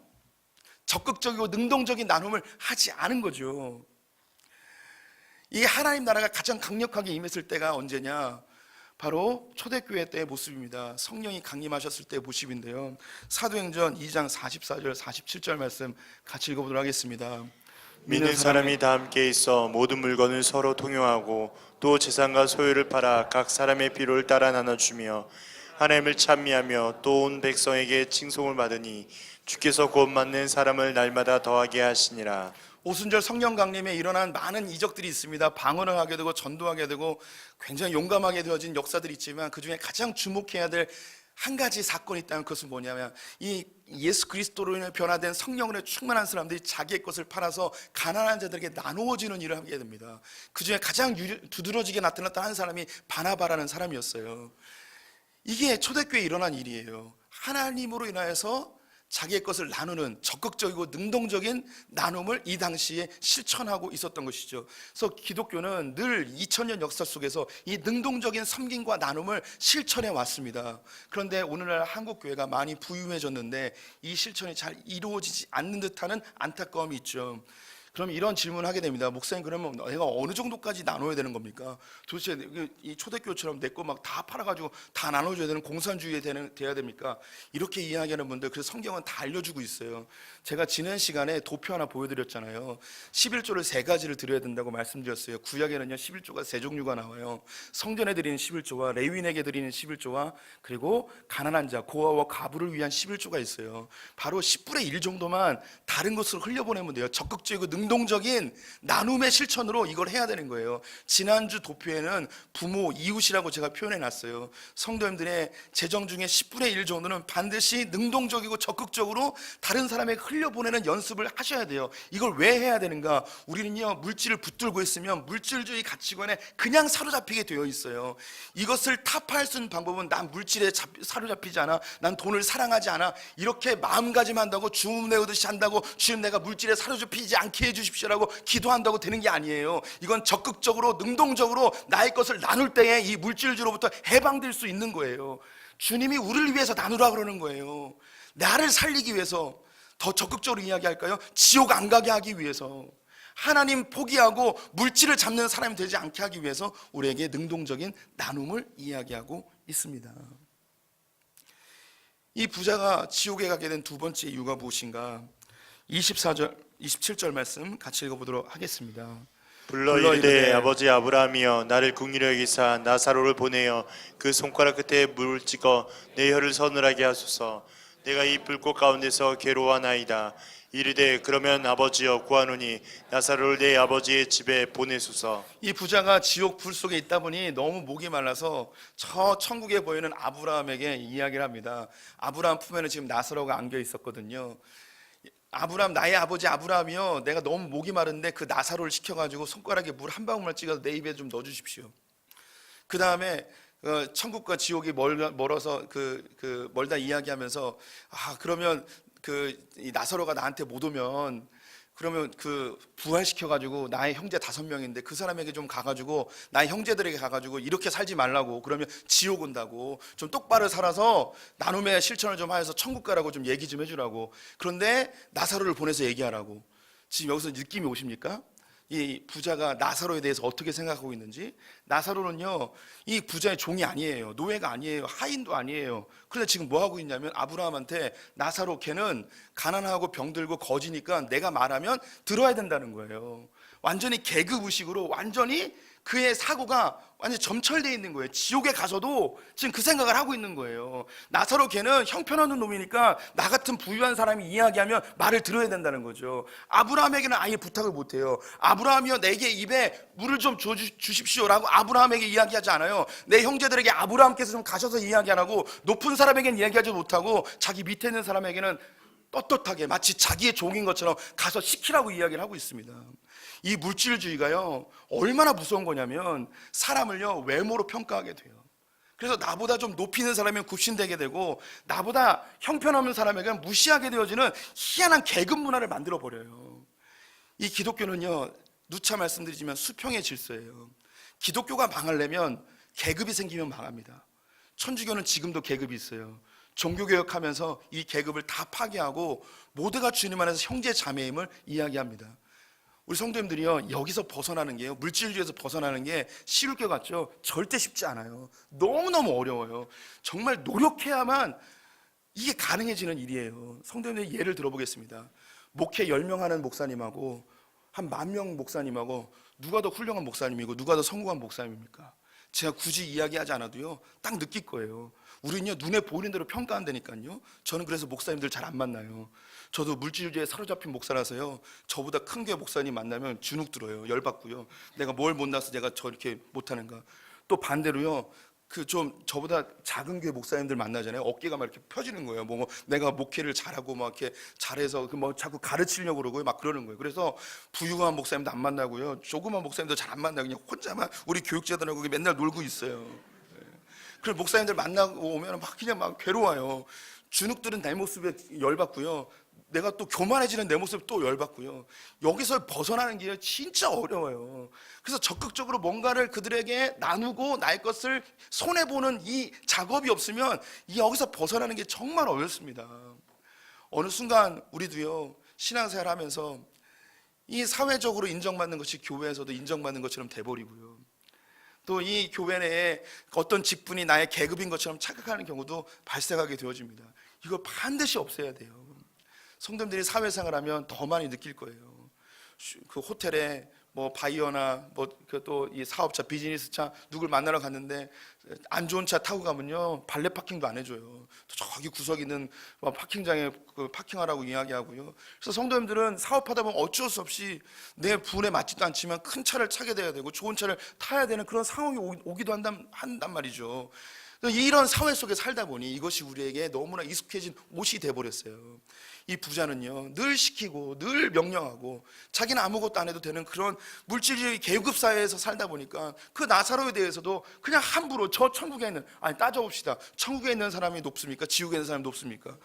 적극적이고 능동적인 나눔을 하지 않은 거죠. 이 하나님 나라가 가장 강력하게 임했을 때가 언제냐? 바로 초대교회 때의 모습입니다. 성령이 강림하셨을 때의 모습인데요. 사도행전 2장 44절 47절 말씀 같이 읽어보도록 하겠습니다. 믿는 사람이 다 함께 있어 모든 물건을 서로 통용하고 또 재산과 소유를 팔아 각 사람의 필요를 따라 나눠주며 하나님을 찬미하며 또 온 백성에게 칭송을 받으니 주께서 곧 맞는 사람을 날마다 더하게 하시니라. 오순절 성령 강림에 일어난 많은 이적들이 있습니다. 방언을 하게 되고 전도하게 되고 굉장히 용감하게 되어진 역사들이 있지만 그 중에 가장 주목해야 될 한 가지 사건이 있다면 그것은 뭐냐면 이 예수 그리스도로 인해 변화된 성령으로 충만한 사람들이 자기의 것을 팔아서 가난한 자들에게 나누어지는 일을 하게 됩니다. 그 중에 가장 두드러지게 나타났던 한 사람이 바나바라는 사람이었어요. 이게 초대교회에 일어난 일이에요. 하나님으로 인하여서 자기의 것을 나누는 적극적이고 능동적인 나눔을 이 당시에 실천하고 있었던 것이죠. 그래서 기독교는 늘 2000년 역사 속에서 이 능동적인 섬김과 나눔을 실천해 왔습니다. 그런데 오늘날 한국 교회가 많이 부유해졌는데 이 실천이 잘 이루어지지 않는 듯하는 안타까움이 있죠. 그럼 이런 질문을 하게 됩니다. 목사님, 그러면 내가 어느 정도까지 나눠야 되는 겁니까? 도대체 이 초대교회처럼 내 거 막 다 팔아가지고 다 나눠줘야 되는 공산주의에 돼야 됩니까? 이렇게 이야기하는 분들, 그래서 성경은 다 알려주고 있어요. 제가 지난 시간에 도표 하나 보여드렸잖아요. 11조를 세 가지를 드려야 된다고 말씀드렸어요. 구약에는요 11조가 세 종류가 나와요. 성전에 드리는 11조와 레위인에게 드리는 11조와 그리고 가난한 자, 고아와 과부를 위한 11조가 있어요. 바로 10분의 1 정도만 다른 것으로 흘려보내면 돼요. 적극적이고 능동적인 나눔의 실천으로 이걸 해야 되는 거예요. 지난주 도표에는 부모, 이웃이라고 제가 표현해 놨어요. 성도님들의 재정 중에 10분의 1 정도는 반드시 능동적이고 적극적으로 다른 사람에게 흘려보내는 연습을 하셔야 돼요. 이걸 왜 해야 되는가? 우리는요 물질을 붙들고 있으면 물질주의 가치관에 그냥 사로잡히게 되어 있어요. 이것을 타파할 수 있는 방법은 난 물질에 사로잡히지 않아, 난 돈을 사랑하지 않아, 이렇게 마음가짐 한다고 주문 외우듯이 한다고 주님 내가 물질에 사로잡히지 않게 해주십시오라고 기도한다고 되는 게 아니에요. 이건 적극적으로 능동적으로 나의 것을 나눌 때에 이 물질주로부터 해방될 수 있는 거예요. 주님이 우리를 위해서 나누라 그러는 거예요. 나를 살리기 위해서. 더 적극적으로 이야기할까요? 지옥 안 가게 하기 위해서. 하나님 포기하고 물질을 잡는 사람이 되지 않게 하기 위해서 우리에게 능동적인 나눔을 이야기하고 있습니다. 이 부자가 지옥에 가게 된 두 번째 이유가 무엇인가? 24절, 27절 말씀 같이 읽어보도록 하겠습니다. 불러 이르되 아버지 아브라함이여 나를 긍휼히 여기사 나사로를 보내어 그 손가락 끝에 물을 찍어 내 혀를 서늘하게 하소서. 내가 이 불꽃 가운데서 괴로워하나이다. 이르되 그러면 아버지여 구하노니 나사로를 내 아버지의 집에 보내소서. 이 부자가 지옥 불 속에 있다 보니 너무 목이 말라서 저 천국에 보이는 아브라함에게 이야기를 합니다. 아브라함 품에는 지금 나사로가 안겨 있었거든요. 아브라함, 나의 아버지 아브라함이요, 내가 너무 목이 마른데 그 나사로를 시켜가지고 손가락에 물 한 방울만 찍어서 내 입에 좀 넣어주십시오. 그 다음에 천국과 지옥이 멀어서 멀다 이야기하면서 그러면 이 나사로가 나한테 못 오면 그러면 부활시켜가지고 나의 형제 5명인데 그 사람에게 좀 가가지고 나의 형제들에게 가가지고 이렇게 살지 말라고, 그러면 지옥 온다고, 좀 똑바로 살아서 나눔의 실천을 좀 하여서 천국 가라고 좀 얘기 좀 해주라고. 그런데 나사로를 보내서 얘기하라고. 지금 여기서 느낌이 오십니까? 이 부자가 나사로에 대해서 어떻게 생각하고 있는지. 나사로는요, 이 부자의 종이 아니에요. 노예가 아니에요. 하인도 아니에요. 그런데 지금 뭐 하고 있냐면 아브라함한테 나사로 걔는 가난하고 병들고 거지니까 내가 말하면 들어야 된다는 거예요. 완전히 계급의식으로 완전히 그의 사고가 완전히 점철되어 있는 거예요. 지옥에 가서도 지금 그 생각을 하고 있는 거예요. 나사로 걔는 형편없는 놈이니까 나 같은 부유한 사람이 이야기하면 말을 들어야 된다는 거죠. 아브라함에게는 아예 부탁을 못해요. 아브라함이여 내게 입에 물을 좀 주십시오라고 아브라함에게 이야기하지 않아요. 내 형제들에게 아브라함께서 좀 가셔서 이야기하라고 높은 사람에게는 이야기하지 못하고 자기 밑에 있는 사람에게는 떳떳하게 마치 자기의 종인 것처럼 가서 시키라고 이야기를 하고 있습니다. 이 물질주의가요 얼마나 무서운 거냐면 사람을요 외모로 평가하게 돼요. 그래서 나보다 좀 높이 있는 사람이면 굽신되게 되고 나보다 형편없는 사람에게는 무시하게 되어지는 희한한 계급 문화를 만들어 버려요. 이 기독교는요 누차 말씀드리지만 수평의 질서예요. 기독교가 망하려면 계급이 생기면 망합니다. 천주교는 지금도 계급이 있어요. 종교개혁하면서 이 계급을 다 파괴하고 모두가 주님 안에서 형제 자매임을 이야기합니다. 우리 성도님들이요 여기서 벗어나는 게요, 물질주의에서 벗어나는 게 쉬울 것 같죠? 절대 쉽지 않아요. 너무너무 어려워요. 정말 노력해야만 이게 가능해지는 일이에요. 성도님들 예를 들어보겠습니다. 목회 10명 하는 목사님하고 한 10,000명 목사님하고 누가 더 훌륭한 목사님이고 누가 더 성공한 목사님입니까? 제가 굳이 이야기하지 않아도요 딱 느낄 거예요. 우리는요 눈에 보이는 대로 평가한다니까요. 저는 그래서 목사님들 잘 안 만나요. 저도 물질주의에 사로잡힌 목사라서요 저보다 큰 교회 목사님 만나면 주눅 들어요. 열받고요. 내가 뭘 못나서 내가 저렇게 못하는가. 또 반대로요 좀 저보다 작은 교회 목사님들 만나잖아요. 어깨가 막 이렇게 펴지는 거예요. 뭐 내가 목회를 잘하고 막 이렇게 잘해서 자꾸 가르치려고 그러고요. 막 그러는 거예요. 그래서 부유한 목사님도 안 만나고요. 조그만 목사님도 잘 안 만나고 그냥 혼자만 우리 교육자들하고 맨날 놀고 있어요. 그래서 목사님들 만나고 오면 막 그냥 막 괴로워요. 주눅들은 내 모습에 열받고요. 내가 또 교만해지는 내 모습 또 열받고요. 여기서 벗어나는 게 진짜 어려워요. 그래서 적극적으로 뭔가를 그들에게 나누고 나의 것을 손해보는 이 작업이 없으면 여기서 벗어나는 게 정말 어렵습니다. 어느 순간 우리도요 신앙생활 하면서 이 사회적으로 인정받는 것이 교회에서도 인정받는 것처럼 돼버리고요, 또 이 교회 내에 어떤 직분이 나의 계급인 것처럼 착각하는 경우도 발생하게 되어집니다. 이거 반드시 없애야 돼요. 성도님들이 사회생활하면 더 많이 느낄 거예요. 그 호텔에 뭐 바이어나 또 이 사업차 비즈니스 차 누굴 만나러 갔는데 안 좋은 차 타고 가면요 발레 파킹도 안 해줘요. 또 저기 구석 있는 파킹장에 파킹하라고 이야기하고요. 그래서 성도님들은 사업하다 보면 어쩔 수 없이 내 분에 맞지도 않지만 큰 차를 타게 돼야 되고 좋은 차를 타야 되는 그런 상황이 오기도 한단 말이죠. 이런 사회 속에 살다 보니 이것이 우리에게 너무나 익숙해진 옷이 돼버렸어요. 이 부자는요 늘 시키고 늘 명령하고 자기는 아무것도 안 해도 되는 그런 물질주의 계급 사회에서 살다 보니까 그 나사로에 대해서도 그냥 함부로 저 천국에 있는, 아니 따져봅시다. 천국에 있는 사람이 높습니까? 지옥에 있는 사람이 높습니까?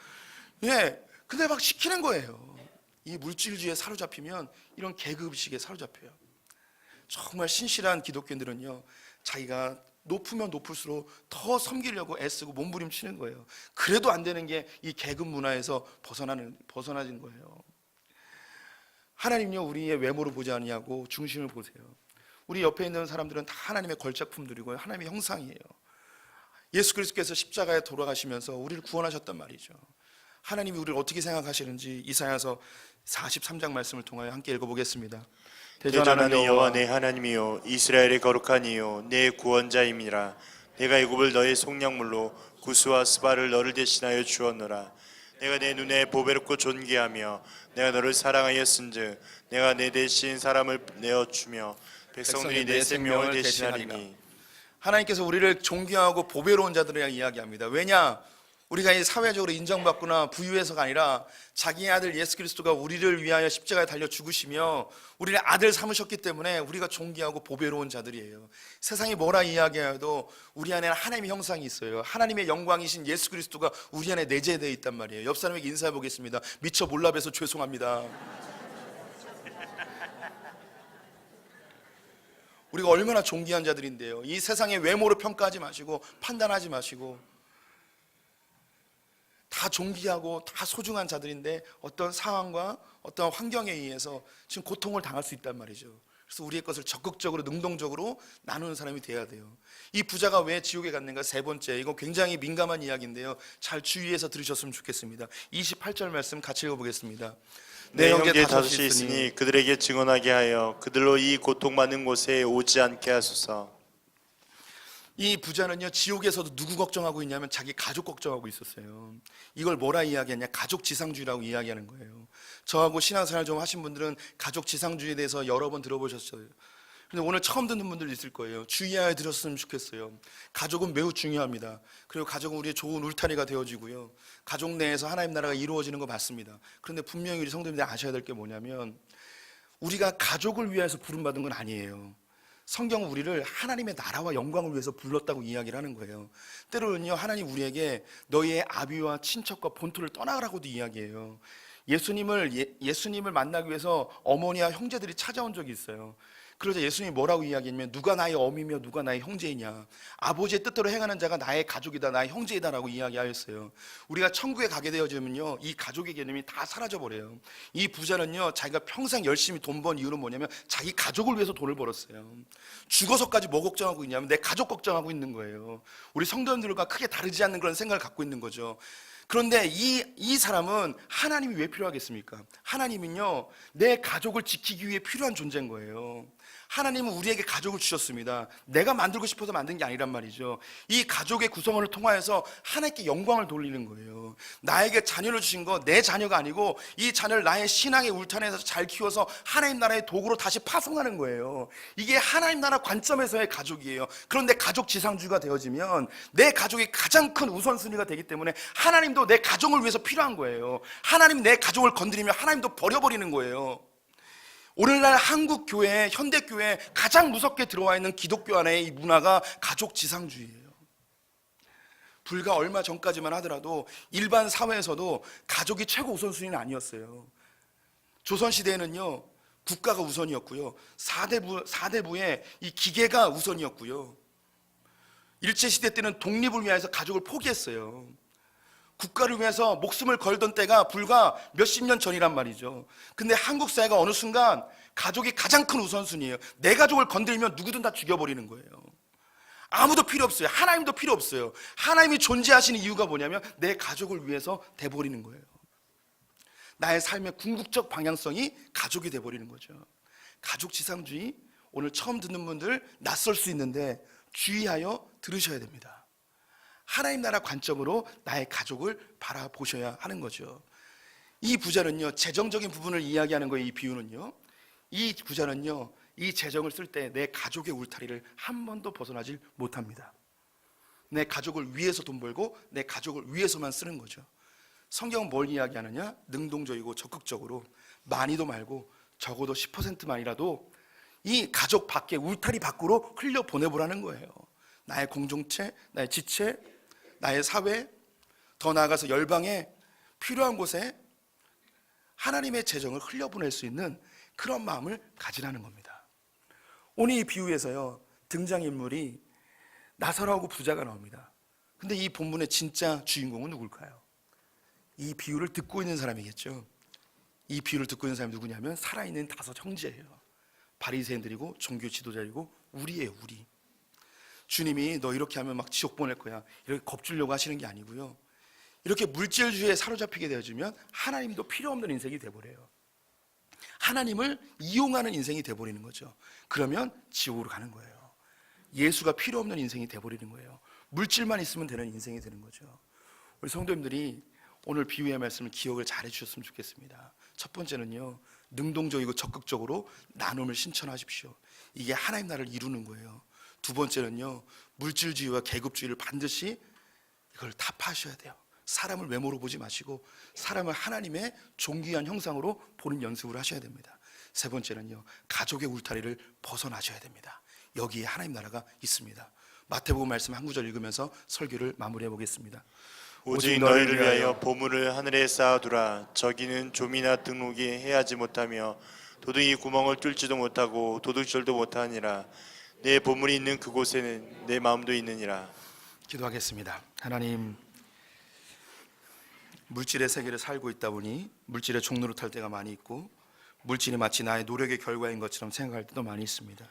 예, 근데 막 시키는 거예요. 이 물질주의에 사로잡히면 이런 계급의식에 사로잡혀요. 정말 신실한 기독교인들은요 자기가 높으면 높을수록 더 섬기려고 애쓰고 몸부림치는 거예요. 그래도 안 되는 게 이 계급 문화에서 벗어나는 거예요. 하나님요 우리의 외모를 보지 아니하고 중심을 보세요. 우리 옆에 있는 사람들은 다 하나님의 걸작품들이고요, 하나님의 형상이에요. 예수 그리스도께서 십자가에 돌아가시면서 우리를 구원하셨단 말이죠. 하나님이 우리를 어떻게 생각하시는지 이사야서 43장 말씀을 통하여 함께 읽어보겠습니다. 대전하는 여호와 내 하나님이요 이스라엘의 거룩한 이요 내 구원자임이라. 내가 애굽을 너의 속량물로 구스와 스바를 너를 대신하여 주었노라. 내가 내 눈에 보배롭고 존귀하며 내가 너를 사랑하였은즉 내가 내 대신 사람을 내어주며 백성들이 내 생명을 대신하리니. 하나님께서 우리를 존귀하고 보배로운 자들이라 이야기합니다. 왜냐? 우리가 이 사회적으로 인정받거나 부유해서가 아니라 자기의 아들 예수 그리스도가 우리를 위하여 십자가에 달려 죽으시며 우리를 아들 삼으셨기 때문에 우리가 존귀하고 보배로운 자들이에요. 세상이 뭐라 이야기해도 우리 안에는 하나님의 형상이 있어요. 하나님의 영광이신 예수 그리스도가 우리 안에 내재되어 있단 말이에요. 옆 사람에게 인사해 보겠습니다. 미처 몰라 봬서 죄송합니다. 우리가 얼마나 존귀한 자들인데요. 이 세상의 외모로 평가하지 마시고 판단하지 마시고, 다 존귀하고 다 소중한 자들인데 어떤 상황과 어떤 환경에 의해서 지금 고통을 당할 수 있단 말이죠. 그래서 우리의 것을 적극적으로 능동적으로 나누는 사람이 돼야 돼요. 이 부자가 왜 지옥에 갔는가? 세 번째, 이거 굉장히 민감한 이야기인데요, 잘 주의해서 들으셨으면 좋겠습니다. 28절 말씀 같이 읽어보겠습니다. 내 형제 다섯이 있으니 그들에게 증언하게 하여 그들로 이 고통받는 곳에 오지 않게 하소서. 이 부자는요 지옥에서도 누구 걱정하고 있냐면 자기 가족 걱정하고 있었어요. 이걸 뭐라 이야기하냐? 가족 지상주의라고 이야기하는 거예요. 저하고 신앙생활 좀 하신 분들은 가족 지상주의에 대해서 여러 번 들어보셨어요. 근데 오늘 처음 듣는 분들 있을 거예요. 주의하여 들었으면 좋겠어요. 가족은 매우 중요합니다. 그리고 가족은 우리의 좋은 울타리가 되어지고요, 가족 내에서 하나님 나라가 이루어지는 거 맞습니다. 그런데 분명히 우리 성도님들이 아셔야 될 게 뭐냐면 우리가 가족을 위해서 부름받은 건 아니에요. 성경은 우리를 하나님의 나라와 영광을 위해서 불렀다고 이야기를 하는 거예요. 때로는요 하나님 우리에게 너희의 아비와 친척과 본토를 떠나라고도 이야기해요. 예수님을 만나기 위해서 어머니와 형제들이 찾아온 적이 있어요. 그러자 예수님이 뭐라고 이야기했냐면 누가 나의 어미며 누가 나의 형제이냐, 아버지의 뜻대로 행하는 자가 나의 가족이다, 나의 형제이다라고 이야기하였어요. 우리가 천국에 가게 되어지면요 이 가족의 개념이 다 사라져버려요. 이 부자는요 자기가 평생 열심히 돈 번 이유는 뭐냐면 자기 가족을 위해서 돈을 벌었어요. 죽어서까지 뭐 걱정하고 있냐면 내 가족 걱정하고 있는 거예요. 우리 성도님들과 크게 다르지 않는 그런 생각을 갖고 있는 거죠. 그런데 이 사람은 하나님이 왜 필요하겠습니까? 하나님은요 내 가족을 지키기 위해 필요한 존재인 거예요. 하나님은 우리에게 가족을 주셨습니다. 내가 만들고 싶어서 만든 게 아니란 말이죠. 이 가족의 구성원을 통하여서 하나님께 영광을 돌리는 거예요. 나에게 자녀를 주신 거 내 자녀가 아니고 이 자녀를 나의 신앙의 울타리에서 잘 키워서 하나님 나라의 도구로 다시 파송하는 거예요. 이게 하나님 나라 관점에서의 가족이에요. 그런데 가족 지상주의가 되어지면 내 가족이 가장 큰 우선순위가 되기 때문에 하나님도 내 가족을 위해서 필요한 거예요. 하나님 내 가족을 건드리면 하나님도 버려버리는 거예요. 오늘날 한국 교회, 현대 교회에 가장 무섭게 들어와 있는 기독교 안에 이 문화가 가족 지상주의예요. 불과 얼마 전까지만 하더라도 일반 사회에서도 가족이 최고 우선순위는 아니었어요. 조선시대에는요 국가가 우선이었고요, 사대부의 이 기계가 우선이었고요, 일제시대 때는 독립을 위해서 가족을 포기했어요. 국가를 위해서 목숨을 걸던 때가 불과 몇십 년 전이란 말이죠. 근데 한국 사회가 어느 순간 가족이 가장 큰 우선순위예요. 내 가족을 건드리면 누구든 다 죽여버리는 거예요. 아무도 필요 없어요. 하나님도 필요 없어요. 하나님이 존재하시는 이유가 뭐냐면 내 가족을 위해서 돼버리는 거예요. 나의 삶의 궁극적 방향성이 가족이 돼버리는 거죠. 가족 지상주의, 오늘 처음 듣는 분들 낯설 수 있는데 주의하여 들으셔야 됩니다. 하나님 나라 관점으로 나의 가족을 바라보셔야 하는 거죠. 이 부자는요 재정적인 부분을 이야기하는 거예요. 이 비유는요, 이 부자는요 이 재정을 쓸 때 내 가족의 울타리를 한 번도 벗어나질 못합니다. 내 가족을 위해서 돈 벌고 내 가족을 위해서만 쓰는 거죠. 성경은 뭘 이야기하느냐? 능동적이고 적극적으로, 많이도 말고 적어도 10%만이라도 이 가족 밖에, 울타리 밖으로 흘려보내보라는 거예요. 나의 공동체, 나의 지체, 나의 사회, 더 나아가서 열방에 필요한 곳에 하나님의 재정을 흘려보낼 수 있는 그런 마음을 가지라는 겁니다. 오늘 이 비유에서요 등장인물이 나사로하고 부자가 나옵니다. 근데 이 본문의 진짜 주인공은 누굴까요? 이 비유를 듣고 있는 사람이겠죠. 이 비유를 듣고 있는 사람이 누구냐면 살아있는 5 형제예요. 바리새인들이고 종교 지도자이고 우리예요, 우리. 주님이 너 이렇게 하면 막 지옥 보낼 거야, 이렇게 겁주려고 하시는 게 아니고요. 이렇게 물질주의에 사로잡히게 되어지면 하나님도 필요 없는 인생이 돼버려요. 하나님을 이용하는 인생이 돼버리는 거죠. 그러면 지옥으로 가는 거예요. 예수가 필요 없는 인생이 돼버리는 거예요. 물질만 있으면 되는 인생이 되는 거죠. 우리 성도님들이 오늘 비유의 말씀을 기억을 잘 해주셨으면 좋겠습니다. 첫 번째는요, 능동적이고 적극적으로 나눔을 실천하십시오. 이게 하나님 나라를 이루는 거예요. 두 번째는요, 물질주의와 계급주의를 반드시 이걸 타파하셔야 돼요. 사람을 외모로 보지 마시고 사람을 하나님의 존귀한 형상으로 보는 연습을 하셔야 됩니다. 세 번째는요, 가족의 울타리를 벗어나셔야 됩니다. 여기에 하나님 나라가 있습니다. 마태복음 말씀 한 구절 읽으면서 설교를 마무리해 보겠습니다. 오직 너희를 위하여 보물을 하늘에 쌓아두라. 저기는 좀이나 등록이 해하지 못하며 도둑이 구멍을 뚫지도 못하고 도둑질도 못하니라. 내 보물이 있는 그곳에는 내 마음도 있느니라. 기도하겠습니다. 하나님, 물질의 세계를 살고 있다 보니 물질의 종로를 탈 때가 많이 있고 물질이 마치 나의 노력의 결과인 것처럼 생각할 때도 많이 있습니다.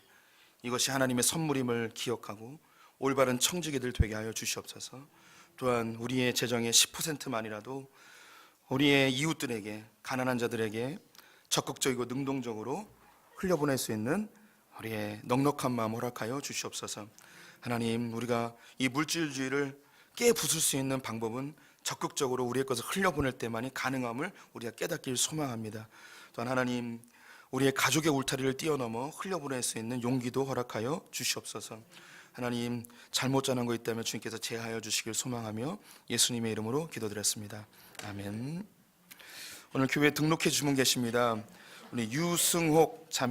이것이 하나님의 선물임을 기억하고 올바른 청지기들 되게 하여 주시옵소서. 또한 우리의 재정의 10%만이라도 우리의 이웃들에게, 가난한 자들에게 적극적이고 능동적으로 흘려보낼 수 있는 우리의 넉넉한 마음 허락하여 주시옵소서. 하나님, 우리가 이 물질주의를 깨부술 수 있는 방법은 적극적으로 우리의 것을 흘려보낼 때만이 가능함을 우리가 깨닫길 소망합니다. 또한 하나님, 우리의 가족의 울타리를 뛰어넘어 흘려보낼 수 있는 용기도 허락하여 주시옵소서. 하나님, 잘못 전한 거 있다면 주님께서 제하여 주시길 소망하며 예수님의 이름으로 기도드렸습니다. 아멘. 오늘 교회에 등록해 주신 분 계십니다. 우리 유승옥 자매